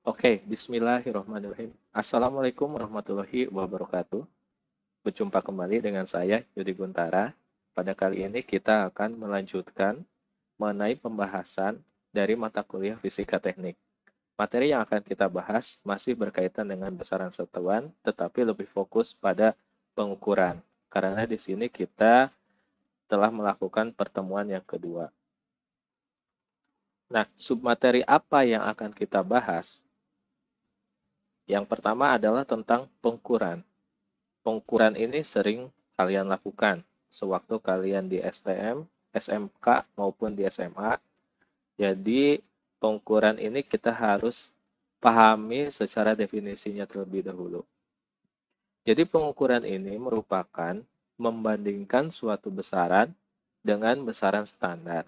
Oke, bismillahirrahmanirrahim. Assalamualaikum warahmatullahi wabarakatuh. Berjumpa kembali dengan saya, Yudi Guntara. Pada kali ini kita akan melanjutkan mengenai pembahasan dari mata kuliah Fisika Teknik. Materi yang akan kita bahas masih berkaitan dengan besaran satuan, tetapi lebih fokus pada pengukuran. Karena di sini kita telah melakukan pertemuan yang kedua. Nah, submateri apa yang akan kita bahas? Yang pertama adalah tentang pengukuran. Pengukuran ini sering kalian lakukan sewaktu kalian di STM, SMK, maupun di SMA. Jadi, pengukuran ini kita harus pahami secara definisinya terlebih dahulu. Jadi, pengukuran ini merupakan membandingkan suatu besaran dengan besaran standar.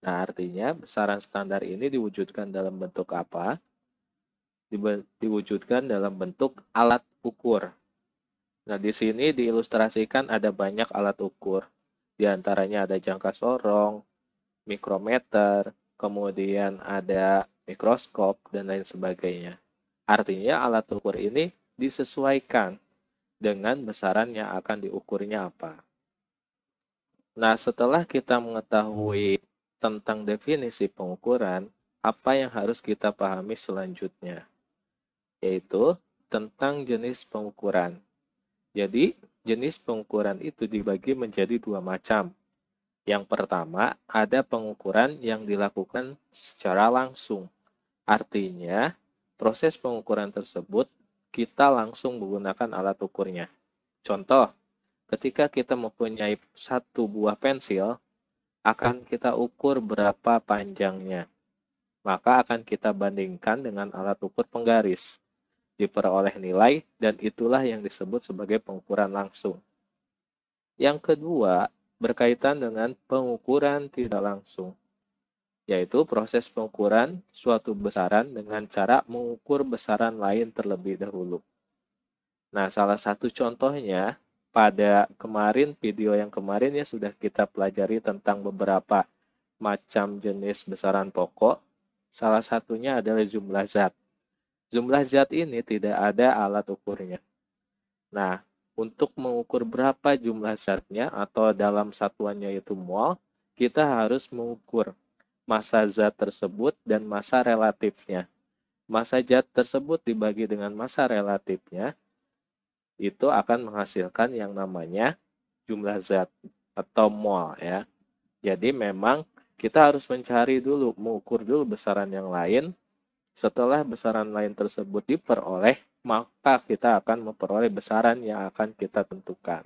Nah, artinya besaran standar ini diwujudkan dalam bentuk apa? Diwujudkan dalam bentuk alat ukur. Nah, di sini diilustrasikan ada banyak alat ukur. Di antaranya ada jangka sorong, mikrometer, kemudian ada mikroskop, dan lain sebagainya. Artinya alat ukur ini disesuaikan dengan besaran yang akan diukurnya apa. Nah, setelah kita mengetahui tentang definisi pengukuran, apa yang harus kita pahami selanjutnya? Yaitu tentang jenis pengukuran. Jadi, jenis pengukuran itu dibagi menjadi dua macam. Yang pertama, ada pengukuran yang dilakukan secara langsung. Artinya, proses pengukuran tersebut kita langsung menggunakan alat ukurnya. Contoh, ketika kita mempunyai satu buah pensil, akan kita ukur berapa panjangnya. Maka akan kita bandingkan dengan alat ukur penggaris. Diperoleh nilai, dan itulah yang disebut sebagai pengukuran langsung. Yang kedua, berkaitan dengan pengukuran tidak langsung, yaitu proses pengukuran suatu besaran dengan cara mengukur besaran lain terlebih dahulu. Nah, salah satu contohnya, pada video yang kemarin ya sudah kita pelajari tentang beberapa macam jenis besaran pokok. Salah satunya adalah jumlah zat. Jumlah zat ini tidak ada alat ukurnya. Nah, untuk mengukur berapa jumlah zatnya atau dalam satuannya itu mol, kita harus mengukur massa zat tersebut dan massa relatifnya. Massa zat tersebut dibagi dengan massa relatifnya, itu akan menghasilkan yang namanya jumlah zat atau mol ya. Jadi memang kita harus mencari dulu, mengukur dulu besaran yang lain. Setelah besaran lain tersebut diperoleh, maka kita akan memperoleh besaran yang akan kita tentukan.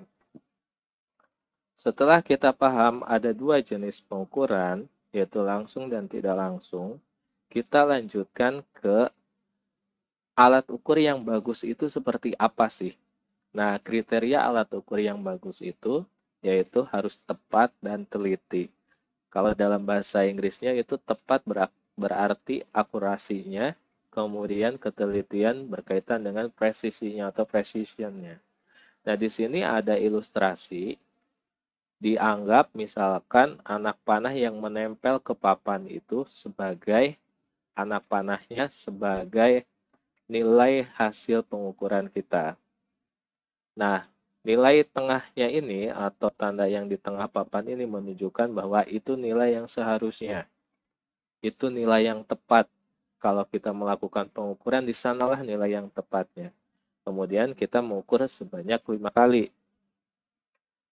Setelah kita paham ada dua jenis pengukuran, yaitu langsung dan tidak langsung, kita lanjutkan ke alat ukur yang bagus itu seperti apa sih? Nah, kriteria alat ukur yang bagus itu yaitu harus tepat dan teliti. Kalau dalam bahasa Inggrisnya itu tepat berarti akurasinya, kemudian ketelitian berkaitan dengan presisinya atau precisionnya. Nah, di sini ada ilustrasi, dianggap misalkan anak panah yang menempel ke papan itu sebagai anak panahnya sebagai nilai hasil pengukuran kita. Nah, nilai tengahnya ini atau tanda yang di tengah papan ini menunjukkan bahwa itu nilai yang seharusnya. Itu nilai yang tepat. Kalau kita melakukan pengukuran, di sanalah nilai yang tepatnya. Kemudian kita mengukur sebanyak 5 kali.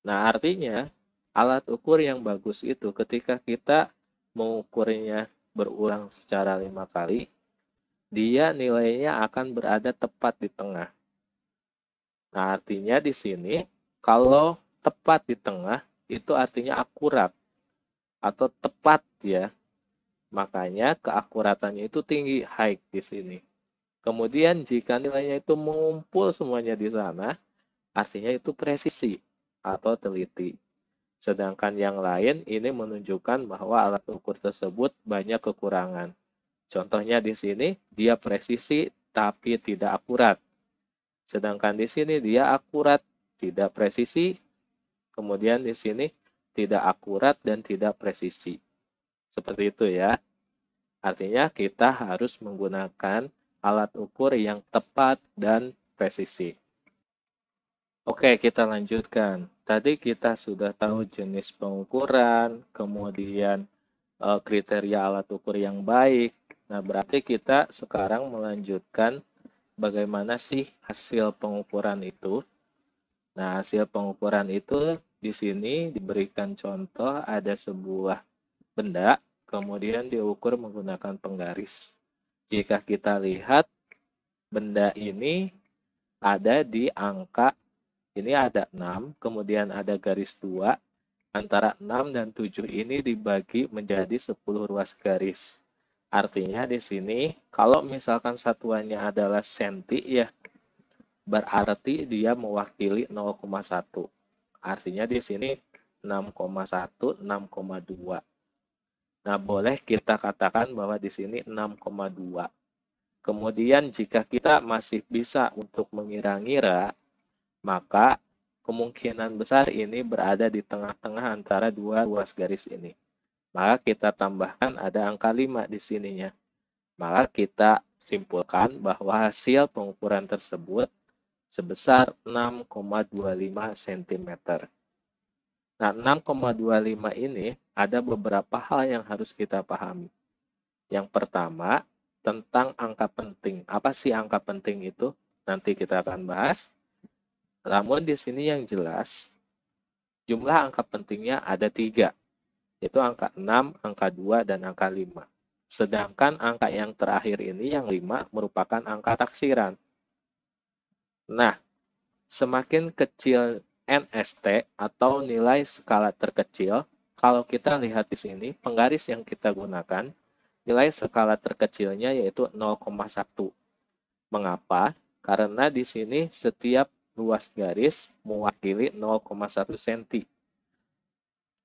Nah, artinya alat ukur yang bagus itu ketika kita mengukurnya berulang secara 5 kali, dia nilainya akan berada tepat di tengah. Nah, artinya di sini kalau tepat di tengah itu artinya akurat atau tepat ya. Makanya keakuratannya itu tinggi, high di sini. Kemudian jika nilainya itu mengumpul semuanya di sana, artinya itu presisi atau teliti. Sedangkan yang lain ini menunjukkan bahwa alat ukur tersebut banyak kekurangan. Contohnya di sini dia presisi tapi tidak akurat. Sedangkan di sini dia akurat, tidak presisi. Kemudian di sini tidak akurat dan tidak presisi. Seperti itu ya. Artinya kita harus menggunakan alat ukur yang tepat dan presisi. Oke, kita lanjutkan. Tadi kita sudah tahu jenis pengukuran, kemudian kriteria alat ukur yang baik. Nah, berarti kita sekarang melanjutkan bagaimana sih hasil pengukuran itu. Nah, hasil pengukuran itu di sini diberikan contoh ada sebuah benda, kemudian diukur menggunakan penggaris. Jika kita lihat benda ini ada di angka, ini ada 6, kemudian ada garis 2, antara 6 dan 7 ini dibagi menjadi 10 ruas garis. Artinya di sini, kalau misalkan satuannya adalah senti ya, berarti dia mewakili 0,1. Artinya di sini 6,1, 6,2. Nah, boleh kita katakan bahwa di sini 6,2. Kemudian jika kita masih bisa untuk mengira-ngira, maka kemungkinan besar ini berada di tengah-tengah antara dua ruas garis ini. Maka kita tambahkan ada angka 5 di sininya. Maka kita simpulkan bahwa hasil pengukuran tersebut sebesar 6,25 cm. Nah, 6,25 ini ada beberapa hal yang harus kita pahami. Yang pertama, tentang angka penting. Apa sih angka penting itu? Nanti kita akan bahas. Namun di sini yang jelas, jumlah angka pentingnya ada 3, yaitu angka 6, angka 2, dan angka 5. Sedangkan angka yang terakhir ini, yang 5, merupakan angka taksiran. Nah, semakin kecil NST atau nilai skala terkecil, kalau kita lihat di sini, penggaris yang kita gunakan, nilai skala terkecilnya yaitu 0,1. Mengapa? Karena di sini setiap ruas garis mewakili 0,1 cm.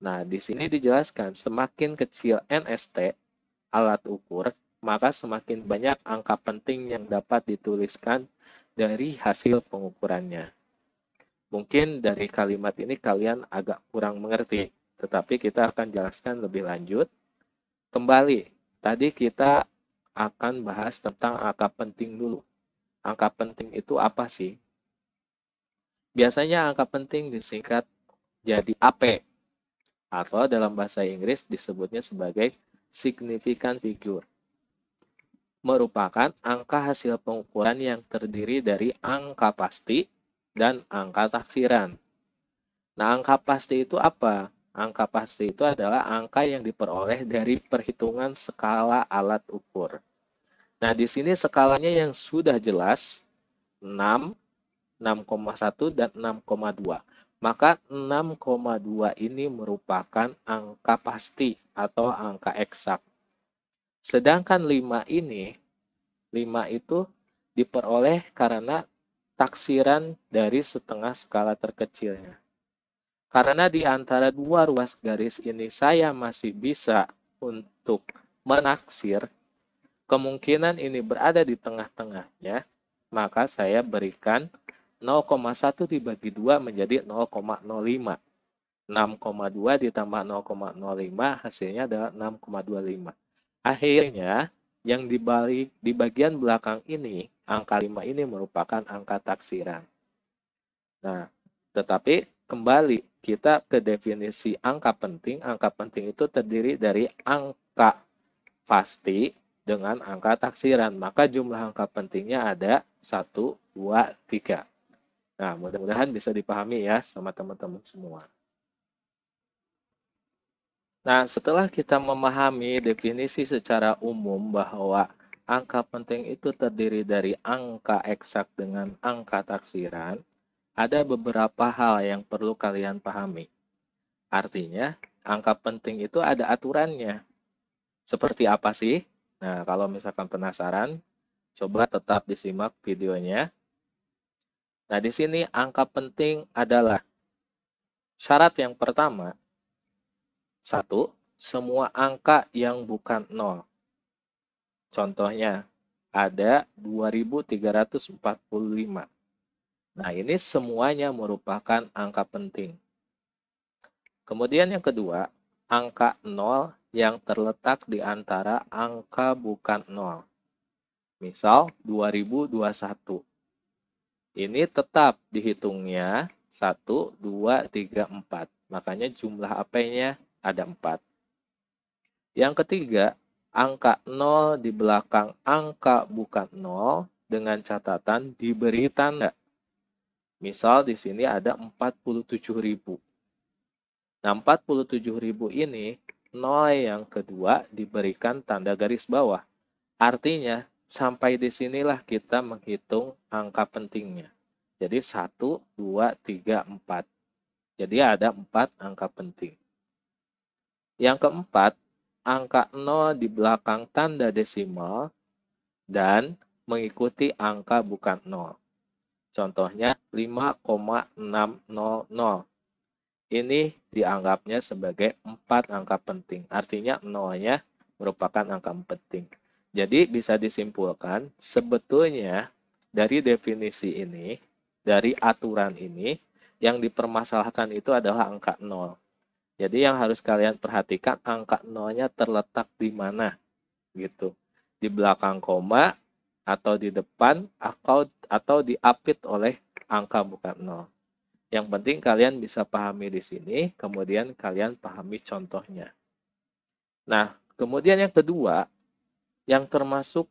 Nah, di sini dijelaskan semakin kecil NST, alat ukur, maka semakin banyak angka penting yang dapat dituliskan dari hasil pengukurannya. Mungkin dari kalimat ini kalian agak kurang mengerti, tetapi kita akan jelaskan lebih lanjut. Kembali, tadi kita akan bahas tentang angka penting dulu. Angka penting itu apa sih? Biasanya angka penting disingkat jadi AP, atau dalam bahasa Inggris disebutnya sebagai significant figure. Merupakan angka hasil pengukuran yang terdiri dari angka pasti dan angka taksiran. Nah, angka pasti itu apa? Angka pasti itu adalah angka yang diperoleh dari perhitungan skala alat ukur. Nah, di sini skalanya yang sudah jelas 6, 6,1, dan 6,2. Maka 6,2 ini merupakan angka pasti atau angka eksak. Sedangkan 5 ini, 5 itu diperoleh karena taksiran dari setengah skala terkecilnya. Karena di antara dua ruas garis ini saya masih bisa untuk menaksir, kemungkinan ini berada di tengah-tengahnya, maka saya berikan 0,1 dibagi 2 menjadi 0,05. 6,2 ditambah 0,05 hasilnya adalah 6,25. Akhirnya, yang di bagian belakang ini, angka 5 ini merupakan angka taksiran. Nah, tetapi kembali kita ke definisi angka penting. Angka penting itu terdiri dari angka pasti dengan angka taksiran. Maka jumlah angka pentingnya ada 1, 2, 3. Nah, mudah-mudahan bisa dipahami ya sama teman-teman semua. Nah, setelah kita memahami definisi secara umum bahwa angka penting itu terdiri dari angka eksak dengan angka taksiran, ada beberapa hal yang perlu kalian pahami. Artinya, angka penting itu ada aturannya. Seperti apa sih? Nah, kalau misalkan penasaran, coba tetap disimak videonya. Nah, di sini angka penting adalah syarat yang pertama. 1. Semua angka yang bukan 0. Contohnya, ada 2345. Nah, ini semuanya merupakan angka penting. Kemudian yang kedua, angka 0 yang terletak di antara angka bukan 0. Misal 2021. Ini tetap dihitungnya 1, 2, 3, 4. Makanya jumlah AP-nya ada 4. Yang ketiga, angka 0 di belakang angka bukan 0 dengan catatan diberi tanda. Misal di sini ada 47.000. Nah, 47.000 ini 0 yang kedua diberikan tanda garis bawah. Artinya, sampai di sinilah kita menghitung angka pentingnya. Jadi 1, 2, 3, 4. Jadi ada 4 angka penting. Yang keempat, angka 0 di belakang tanda desimal dan mengikuti angka bukan 0. Contohnya 5,600. Ini dianggapnya sebagai 4 angka penting. Artinya 0-nya merupakan angka penting. Jadi bisa disimpulkan sebetulnya dari definisi ini, dari aturan ini, yang dipermasalahkan itu adalah angka 0. Jadi yang harus kalian perhatikan angka 0-nya terletak di mana gitu. Di belakang koma atau di depan atau diapit oleh angka bukan 0. Yang penting kalian bisa pahami di sini, kemudian kalian pahami contohnya. Nah, kemudian yang kedua, yang termasuk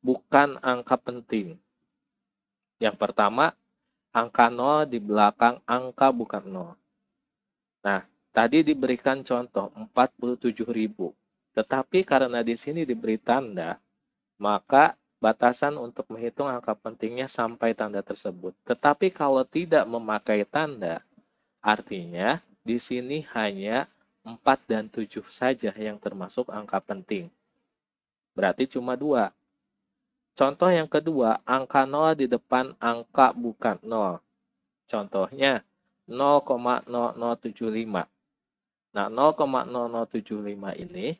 bukan angka penting. Yang pertama, angka 0 di belakang angka bukan 0. Nah, tadi diberikan contoh 47.000. Tetapi karena di sini diberi tanda, maka batasan untuk menghitung angka pentingnya sampai tanda tersebut. Tetapi kalau tidak memakai tanda, artinya di sini hanya 4 dan 7 saja yang termasuk angka penting. Berarti cuma 2. Contoh yang kedua, angka 0 di depan angka bukan 0. Contohnya 0,0075. Nah, 0,0075 ini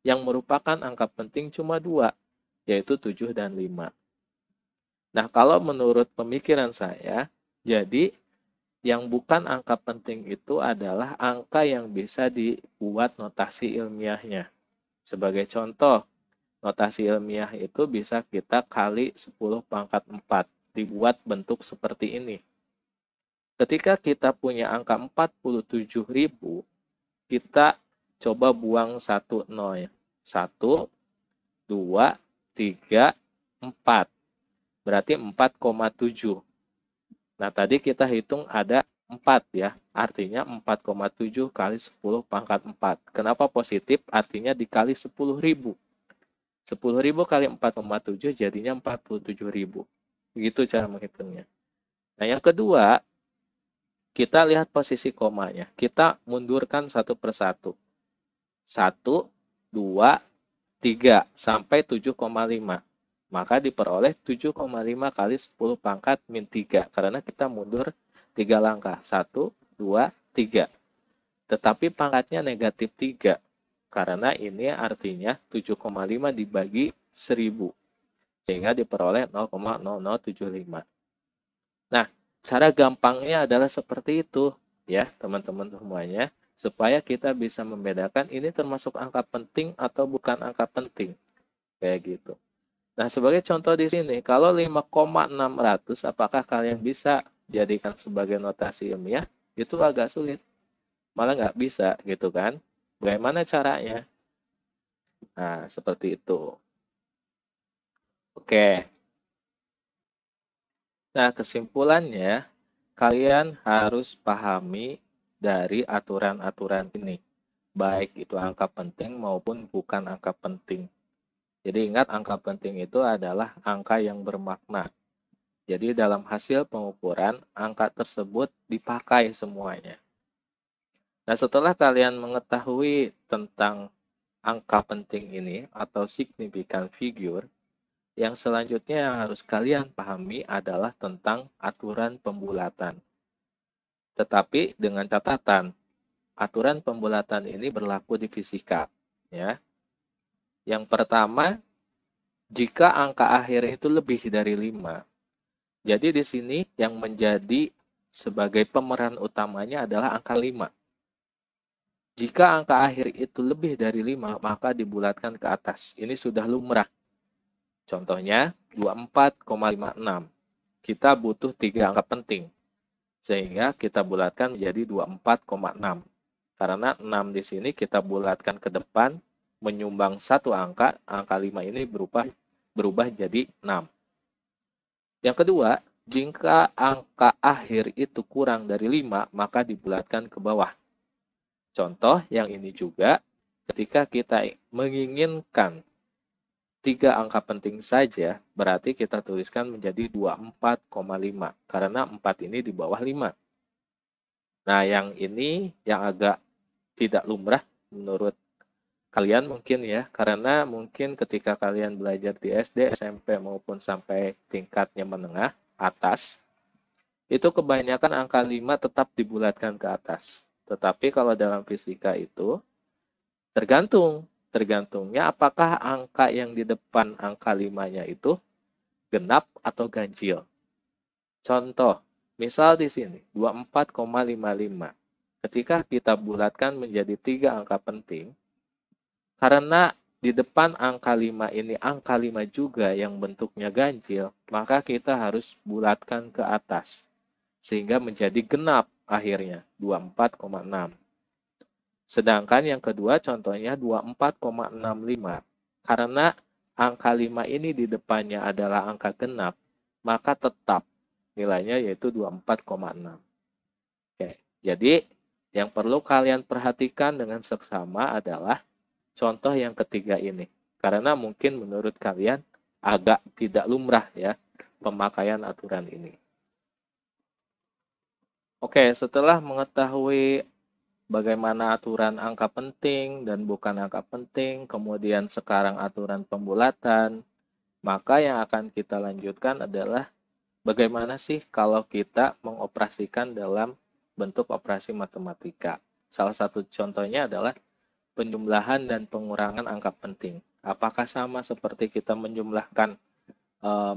yang merupakan angka penting cuma 2, yaitu 7 dan 5. Nah, kalau menurut pemikiran saya, jadi yang bukan angka penting itu adalah angka yang bisa dibuat notasi ilmiahnya. Sebagai contoh, notasi ilmiah itu bisa kita kali 10 pangkat 4, dibuat bentuk seperti ini. Ketika kita punya angka 47.000, kita coba buang 1 0 ya. 1, 2, 3, 4. Berarti 4,7. Nah, tadi kita hitung ada 4 ya. Artinya 4,7 kali 10 pangkat 4. Kenapa positif? Artinya dikali 10.000. 10.000 kali 4,7 jadinya 47.000. Begitu cara menghitungnya. Nah, yang kedua, kita lihat posisi komanya. Kita mundurkan satu persatu. 1, 2, 3 sampai 7,5. Maka diperoleh 7,5 kali 10 pangkat min 3. Karena kita mundur 3 langkah. 1, 2, 3. Tetapi pangkatnya negatif 3. Karena ini artinya 7,5 dibagi 1000. Sehingga diperoleh 0,0075. Nah, cara gampangnya adalah seperti itu. Ya, teman-teman semuanya. Supaya kita bisa membedakan ini termasuk angka penting atau bukan angka penting. Kayak gitu. Nah, sebagai contoh di sini, kalau 5,600, apakah kalian bisa jadikan sebagai notasi ilmiah? Itu agak sulit. Malah nggak bisa, gitu kan? Bagaimana caranya? Nah, seperti itu. Oke. Nah, kesimpulannya, kalian harus pahami dari aturan-aturan ini. Baik itu angka penting maupun bukan angka penting. Jadi ingat, angka penting itu adalah angka yang bermakna. Jadi dalam hasil pengukuran, angka tersebut dipakai semuanya. Nah, setelah kalian mengetahui tentang angka penting ini atau significant figure, yang selanjutnya yang harus kalian pahami adalah tentang aturan pembulatan. Tetapi dengan catatan, aturan pembulatan ini berlaku di fisika. Ya. Yang pertama, jika angka akhir itu lebih dari 5, jadi di sini yang menjadi sebagai pemeran utamanya adalah angka 5. Jika angka akhir itu lebih dari 5, maka dibulatkan ke atas. Ini sudah lumrah. Contohnya 24,56. Kita butuh 3 angka penting. Sehingga kita bulatkan menjadi 24,6. Karena 6 di sini kita bulatkan ke depan, menyumbang satu angka 5 ini berubah jadi 6. Yang kedua, jika angka akhir itu kurang dari 5, maka dibulatkan ke bawah. Contoh yang ini juga, ketika kita menginginkan 3 angka penting saja, berarti kita tuliskan menjadi 24,5. Karena 4 ini di bawah 5. Nah, yang ini yang agak tidak lumrah menurut kalian mungkin ya, karena mungkin ketika kalian belajar di SD, SMP maupun sampai tingkatnya menengah atas, itu kebanyakan angka 5 tetap dibulatkan ke atas. Tetapi kalau dalam fisika itu tergantungnya apakah angka yang di depan angka 5-nya itu genap atau ganjil. Contoh, misal di sini 24,55. Ketika kita bulatkan menjadi 3 angka penting, karena di depan angka 5 ini angka 5 juga yang bentuknya ganjil, maka kita harus bulatkan ke atas. Sehingga menjadi genap akhirnya, 24,6. Sedangkan yang kedua contohnya 24,65. Karena angka 5 ini di depannya adalah angka genap, maka tetap nilainya yaitu 24,6. Oke, jadi yang perlu kalian perhatikan dengan seksama adalah contoh yang ketiga ini. Karena mungkin menurut kalian agak tidak lumrah ya pemakaian aturan ini. Oke, setelah mengetahui bagaimana aturan angka penting dan bukan angka penting, kemudian sekarang aturan pembulatan, maka yang akan kita lanjutkan adalah bagaimana sih kalau kita mengoperasikan dalam bentuk operasi matematika. Salah satu contohnya adalah penjumlahan dan pengurangan angka penting. Apakah sama seperti kita menjumlahkan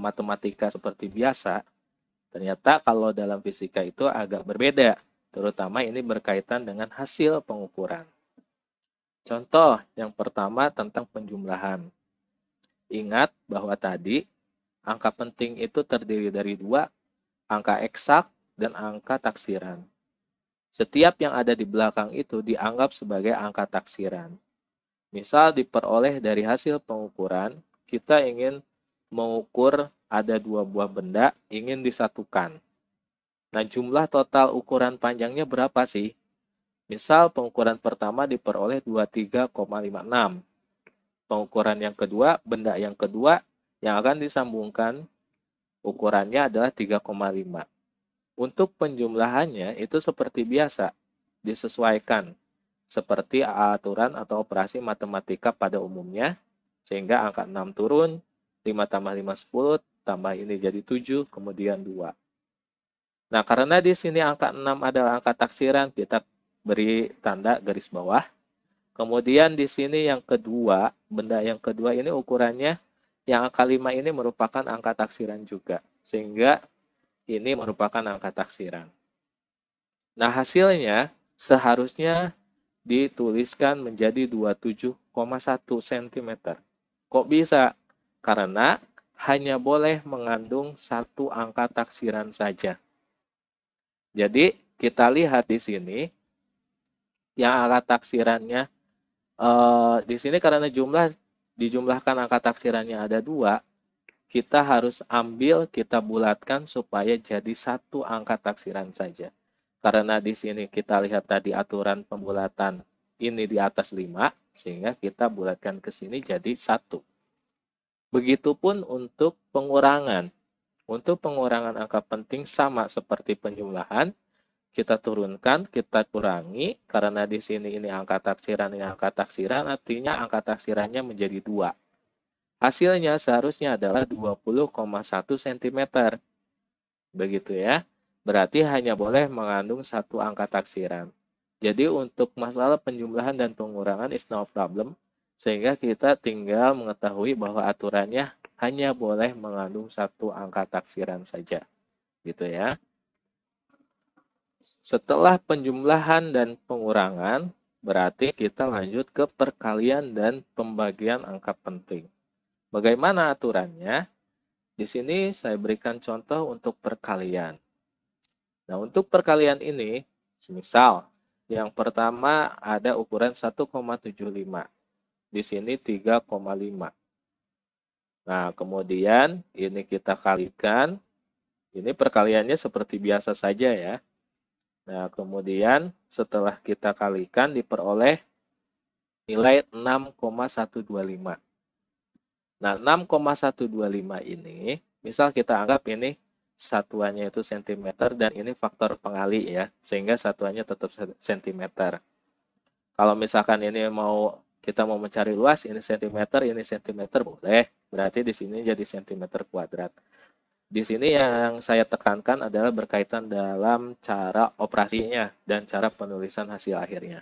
matematika seperti biasa? Ternyata kalau dalam fisika itu agak berbeda, terutama ini berkaitan dengan hasil pengukuran. Contoh yang pertama tentang penjumlahan. Ingat bahwa tadi angka penting itu terdiri dari 2, angka eksak dan angka taksiran. Setiap yang ada di belakang itu dianggap sebagai angka taksiran. Misal diperoleh dari hasil pengukuran, kita ingin mengukur ada 2 buah benda, ingin disatukan. Nah, jumlah total ukuran panjangnya berapa sih? Misal pengukuran pertama diperoleh 23,56. Pengukuran yang kedua, benda yang kedua yang akan disambungkan ukurannya adalah 3,5. Untuk penjumlahannya itu seperti biasa, disesuaikan seperti aturan atau operasi matematika pada umumnya, sehingga angka 6 turun, 5 tambah 5, 10, tambah ini jadi 7, kemudian 2. Nah, karena di sini angka 6 adalah angka taksiran, kita beri tanda garis bawah. Kemudian di sini yang kedua, benda yang kedua ini ukurannya, yang angka 5 ini merupakan angka taksiran juga. Sehingga ini merupakan angka taksiran. Nah, hasilnya seharusnya dituliskan menjadi 27,1 cm. Kok bisa? Karena hanya boleh mengandung satu angka taksiran saja. Jadi, kita lihat di sini, yang angka taksirannya, di sini karena dijumlahkan angka taksirannya ada 2, kita harus kita bulatkan supaya jadi satu angka taksiran saja. Karena di sini kita lihat tadi aturan pembulatan ini di atas 5, sehingga kita bulatkan ke sini jadi 1. Begitupun untuk pengurangan. Untuk pengurangan angka penting sama seperti penjumlahan, kita turunkan, kita kurangi, karena di sini ini angka taksiran, artinya angka taksirannya menjadi 2. Hasilnya seharusnya adalah 20,1 cm. Begitu ya. Berarti hanya boleh mengandung satu angka taksiran. Jadi untuk masalah penjumlahan dan pengurangan is no problem. Sehingga kita tinggal mengetahui bahwa aturannya hanya boleh mengandung satu angka taksiran saja. Gitu ya. Setelah penjumlahan dan pengurangan, berarti kita lanjut ke perkalian dan pembagian angka penting. Bagaimana aturannya? Di sini saya berikan contoh untuk perkalian. Nah, untuk perkalian ini, misal yang pertama ada ukuran 1,75. Di sini 3,5. Nah, kemudian ini kita kalikan. Ini perkaliannya seperti biasa saja ya. Nah, kemudian setelah kita kalikan diperoleh nilai 6,125. Nah, 6,125 ini, misal kita anggap ini satuannya itu cm dan ini faktor pengali ya, sehingga satuannya tetap cm. Kalau misalkan ini kita mau mencari luas, ini cm boleh. Berarti di sini jadi cm kuadrat. Di sini yang saya tekankan adalah berkaitan dalam cara operasinya dan cara penulisan hasil akhirnya.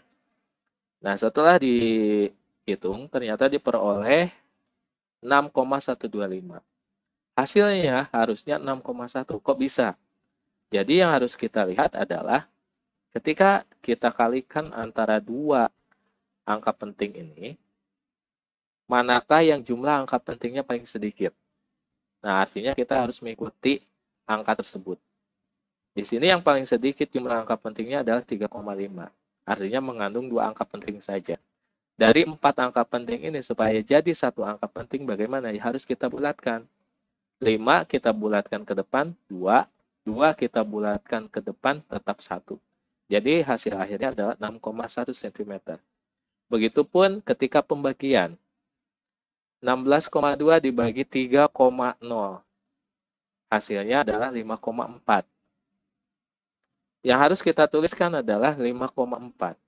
Nah, setelah dihitung, ternyata diperoleh 6,125. Hasilnya harusnya 6,1. Kok bisa? Jadi yang harus kita lihat adalah ketika kita kalikan antara dua angka penting ini, manakah yang jumlah angka pentingnya paling sedikit? Nah, artinya kita harus mengikuti angka tersebut. Di sini yang paling sedikit jumlah angka pentingnya adalah 3,5. Artinya mengandung dua angka penting saja. Dari 4 angka penting ini, supaya jadi satu angka penting, bagaimana? Harus kita bulatkan. 5 kita bulatkan ke depan, 2 kita bulatkan ke depan, tetap 1. Jadi hasil akhirnya adalah 6,1 cm. Begitupun ketika pembagian. 16,2 dibagi 3,0. Hasilnya adalah 5,4. Yang harus kita tuliskan adalah 5,4.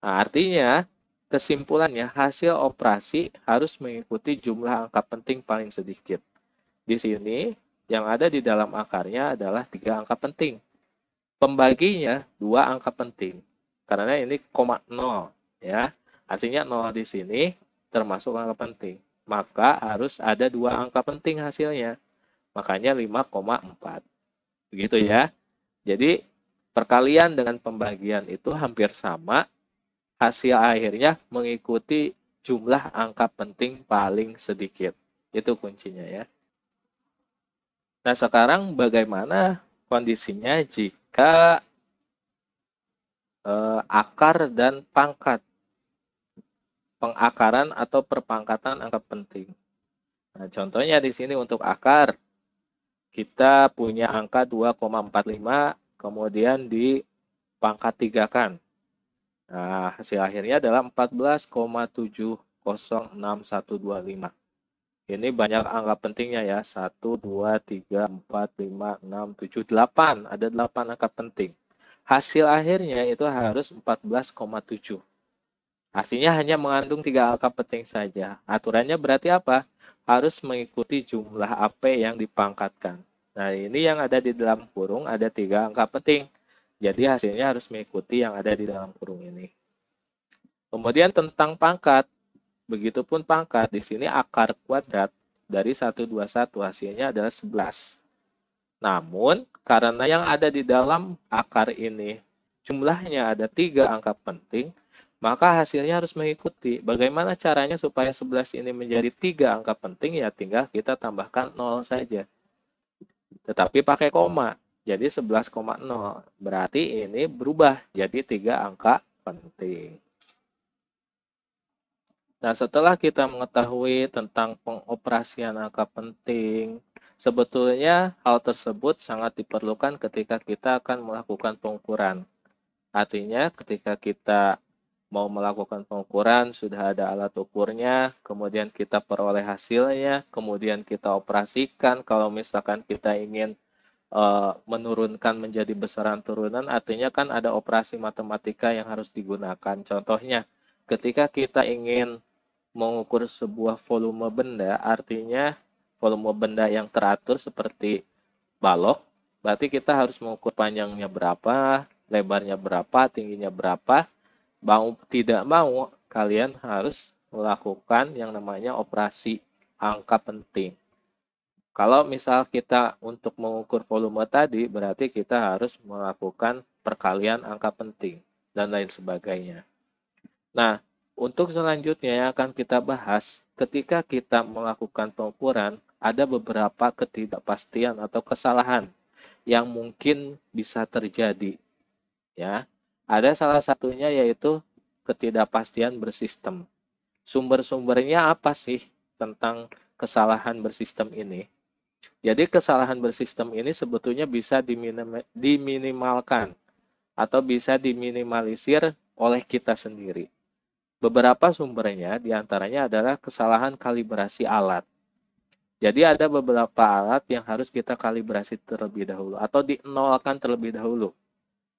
Nah, artinya, kesimpulannya hasil operasi harus mengikuti jumlah angka penting paling sedikit. Di sini, yang ada di dalam akarnya adalah 3 angka penting. Pembaginya 2 angka penting. Karena ini koma 0. Ya. Artinya 0 di sini termasuk angka penting. Maka harus ada 2 angka penting hasilnya. Makanya 5,4. Begitu ya. Jadi, perkalian dengan pembagian itu hampir sama. Hasil akhirnya mengikuti jumlah angka penting paling sedikit. Itu kuncinya ya. Nah, sekarang bagaimana kondisinya jika akar dan pangkat, pengakaran atau perpangkatan angka penting. Nah, contohnya di sini untuk akar, kita punya angka 2,45, kemudian dipangkat 3 kan. Nah, hasil akhirnya adalah 14,706125. Ini banyak angka pentingnya ya, 1, 2, 3, 4, 5, 6, 7, 8. Ada 8 angka penting. Hasil akhirnya itu harus 14,7. Artinya hanya mengandung 3 angka penting saja. Aturannya berarti apa? Harus mengikuti jumlah AP yang dipangkatkan. Nah, ini yang ada di dalam kurung ada 3 angka penting. Jadi hasilnya harus mengikuti yang ada di dalam kurung ini. Kemudian tentang pangkat. Begitupun pangkat, di sini akar kuadrat dari 121 hasilnya adalah 11. Namun, karena yang ada di dalam akar ini jumlahnya ada 3 angka penting, maka hasilnya harus mengikuti. Bagaimana caranya supaya 11 ini menjadi 3 angka penting? Ya tinggal kita tambahkan 0 saja. Tetapi pakai koma. Jadi 11,0. Berarti ini berubah jadi 3 angka penting. Nah, setelah kita mengetahui tentang pengoperasian angka penting, sebetulnya hal tersebut sangat diperlukan ketika kita akan melakukan pengukuran. Artinya, ketika kita mau melakukan pengukuran, sudah ada alat ukurnya, kemudian kita peroleh hasilnya, kemudian kita operasikan. Kalau misalkan kita ingin menurunkan menjadi besaran turunan, artinya kan ada operasi matematika yang harus digunakan. Contohnya, ketika kita ingin mengukur sebuah volume benda, artinya volume benda yang teratur seperti balok, berarti kita harus mengukur panjangnya berapa, lebarnya berapa, tingginya berapa. Mau tidak mau, kalian harus melakukan yang namanya operasi angka penting. Kalau misal kita untuk mengukur volume tadi, berarti kita harus melakukan perkalian angka penting dan lain sebagainya. Nah, Untuk selanjutnya yang akan kita bahas, ketika kita melakukan pengukuran, ada beberapa ketidakpastian atau kesalahan yang mungkin bisa terjadi, ya. Ada salah satunya yaitu ketidakpastian bersistem. Sumber-sumbernya apa sih tentang kesalahan bersistem ini? Jadi kesalahan bersistem ini sebetulnya bisa diminimalkan atau bisa diminimalisir oleh kita sendiri. Beberapa sumbernya diantaranya adalah kesalahan kalibrasi alat. Jadi ada beberapa alat yang harus kita kalibrasi terlebih dahulu atau dinolkan terlebih dahulu.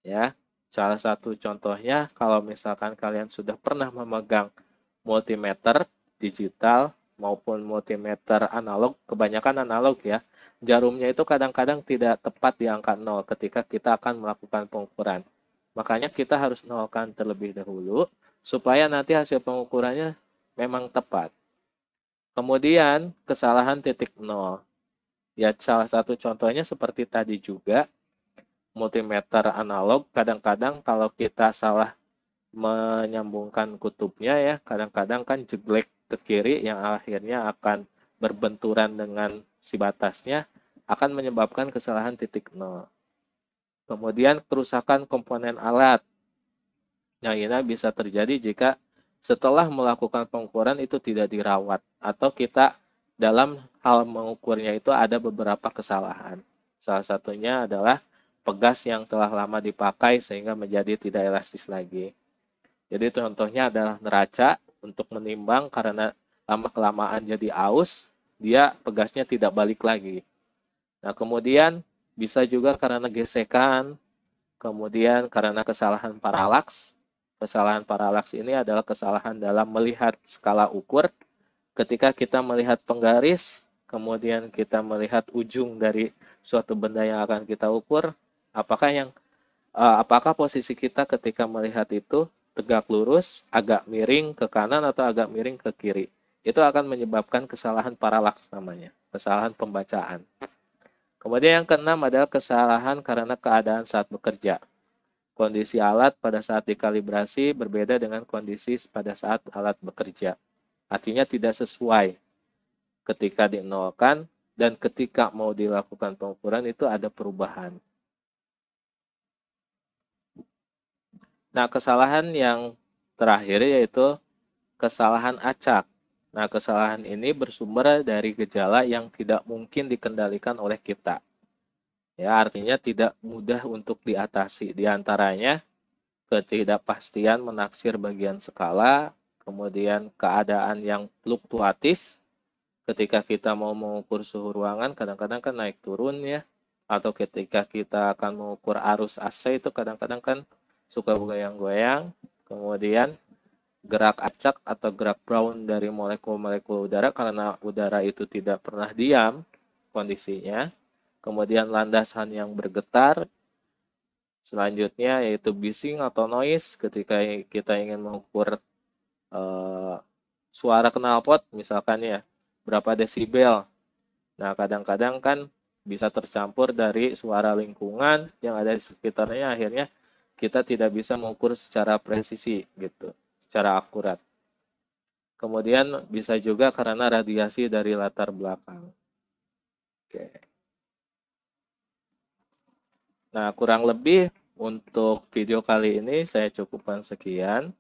Ya, salah satu contohnya kalau misalkan kalian sudah pernah memegang multimeter digital maupun multimeter analog, kebanyakan analog ya, jarumnya itu kadang-kadang tidak tepat di angka 0 ketika kita akan melakukan pengukuran. Makanya kita harus nolkan terlebih dahulu supaya nanti hasil pengukurannya memang tepat. Kemudian kesalahan titik 0. Ya, salah satu contohnya seperti tadi juga, multimeter analog kadang-kadang kalau kita salah menyambungkan kutubnya ya, kadang-kadang kan jeglek ke kiri yang akhirnya akan berbenturan dengan si batasnya, akan menyebabkan kesalahan titik 0. Kemudian kerusakan komponen alat. Yang ini bisa terjadi jika setelah melakukan pengukuran itu tidak dirawat atau kita dalam hal mengukurnya itu ada beberapa kesalahan. Salah satunya adalah pegas yang telah lama dipakai sehingga menjadi tidak elastis lagi. Jadi contohnya adalah neraca untuk menimbang karena lama-kelamaan jadi aus, dia pegasnya tidak balik lagi. Nah, kemudian bisa juga karena gesekan, kemudian karena kesalahan paralaks. Kesalahan paralaks ini adalah kesalahan dalam melihat skala ukur. Ketika kita melihat penggaris, kemudian kita melihat ujung dari suatu benda yang akan kita ukur, apakah posisi kita ketika melihat itu tegak lurus, agak miring ke kanan atau agak miring ke kiri. Itu akan menyebabkan kesalahan paralaks namanya, kesalahan pembacaan. Kemudian yang keenam adalah kesalahan karena keadaan saat bekerja. Kondisi alat pada saat dikalibrasi berbeda dengan kondisi pada saat alat bekerja. Artinya tidak sesuai ketika dinolkan dan ketika mau dilakukan pengukuran itu ada perubahan. Nah, kesalahan yang terakhir yaitu kesalahan acak. Nah, kesalahan ini bersumber dari gejala yang tidak mungkin dikendalikan oleh kita. Ya, artinya tidak mudah untuk diatasi. Di antaranya ketidakpastian menaksir bagian skala, kemudian keadaan yang fluktuatif ketika kita mau mengukur suhu ruangan kadang-kadang kan naik turun ya, atau ketika kita akan mengukur arus AC itu kadang-kadang kan suka goyang-goyang, kemudian gerak acak atau gerak Brown dari molekul-molekul udara karena udara itu tidak pernah diam kondisinya, kemudian landasan yang bergetar. Selanjutnya yaitu bising atau noise ketika kita ingin mengukur suara knalpot misalkan ya, berapa desibel. Nah, kadang-kadang kan bisa tercampur dari suara lingkungan yang ada di sekitarnya, akhirnya kita tidak bisa mengukur secara presisi gitu, secara akurat. Kemudian bisa juga karena radiasi dari latar belakang. Oke. Nah, kurang lebih untuk video kali ini saya cukupkan sekian.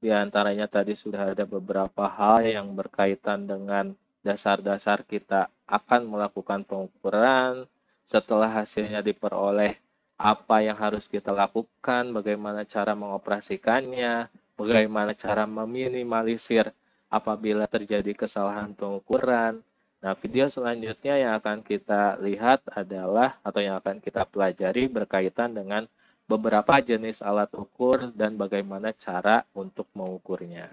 Di antaranya tadi sudah ada beberapa hal yang berkaitan dengan dasar-dasar kita akan melakukan pengukuran, setelah hasilnya diperoleh, apa yang harus kita lakukan, bagaimana cara mengoperasikannya, bagaimana cara meminimalisir apabila terjadi kesalahan pengukuran. Nah, video selanjutnya yang akan kita lihat adalah atau yang akan kita pelajari berkaitan dengan beberapa jenis alat ukur dan bagaimana cara untuk mengukurnya.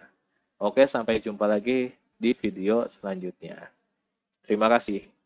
Oke, sampai jumpa lagi di video selanjutnya. Terima kasih.